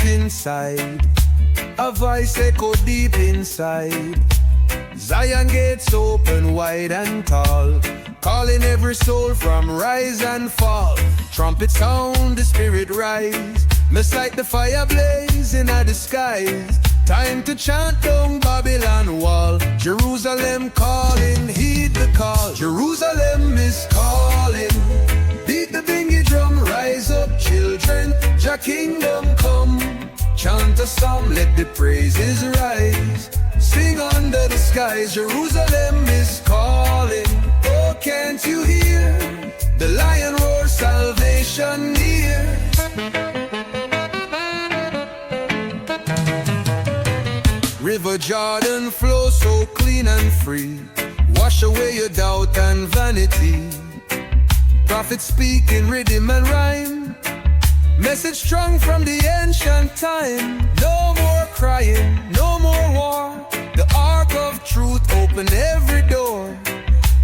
inside. A voice echo deep inside. Zion gates open wide and tall, calling every soul from rise and fall. Trumpet sound, the spirit rise, mist like the fire blazing at the skies. Time to chant down Babylon wall. Jerusalem calling, heed the call. Jerusalem is calling. Beat the bingy drum, rise up children, Jah kingdom come. Chant a psalm, let the praises rise. Sing under the skies, Jerusalem is calling. Oh, can't you hear? The lion roars, salvation near. River Jordan flows so clean and free, wash away your doubt and vanity. Prophets speak in rhythm and rhyme, message strong from the ancient time. No more crying, no more war. The ark of truth open every door.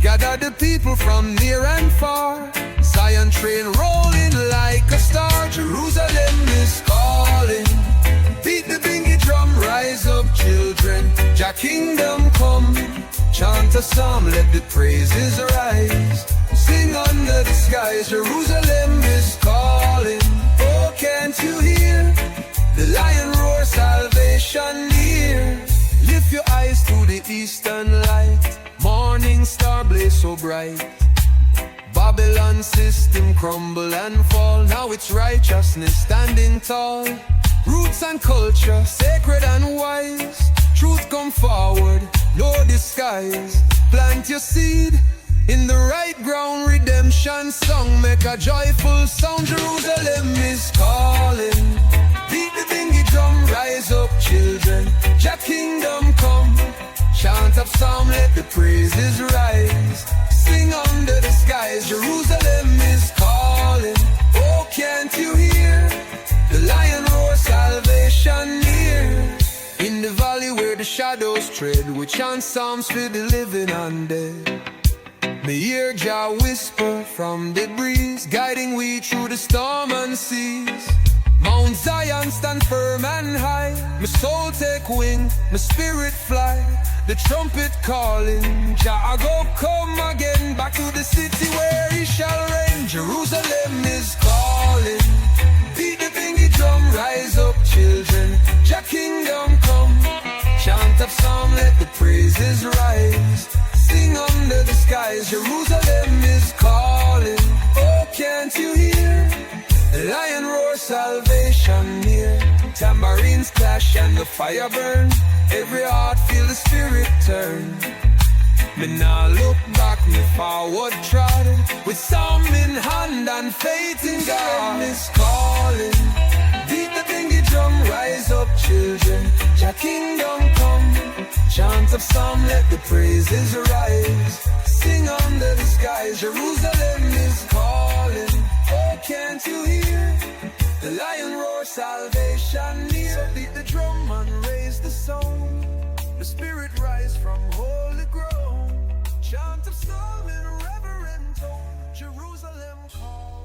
Gather the people from near and far. Zion train rolling like a star. Jerusalem is calling. Beat the bingy drum, rise up children, Jah kingdom come. Chant a psalm, let the praises rise. Sing under the skies, Jerusalem is calling. Oh, can't you hear? The lion roars, salvation near. Lift your eyes to the eastern light. Morning star blaze so bright. Babylon system crumble and fall. Now it's righteousness standing tall. Roots and culture, sacred and wise. Truth come forward, no disguise. Plant your seed in the right ground. Redemption song, make a joyful sound. Jerusalem is calling. Beat the bingy drum, rise up children, Jah kingdom come. Chant up psalm, let the praises rise. Sing under the skies, Jerusalem is calling. Oh, can't you hear? The lion roars, salvation near. In the valley where the shadows tread, we chant psalms for the living and dead. Me hear Jah whisper from the breeze, guiding we through the storm and seas. Mount Zion stand firm and high. My soul take wing, my spirit fly. The trumpet calling, Jah go come again. Back to the city where he shall reign. Jerusalem is calling. Beat the bingy drum, rise up children, Jah kingdom come. Chant up psalm, let the praises rise. Sing under the skies, Jerusalem is calling. Oh, can't you hear? The lion roars, salvation near. Tambourines clash and the fire burn. Every heart feel the spirit turn. Me now look back, me forward trod, with psalm in hand and faith in God is calling. Beat the bingy drum, rise up children, Jah kingdom come. Chant of psalm, let the praises rise. Sing under the skies, Jerusalem is calling. Oh, can't you hear? The lion roars, salvation near. So beat the drum and raise the song. The spirit rise from holy ground. Chant of psalm in reverent tone. Jerusalem calls.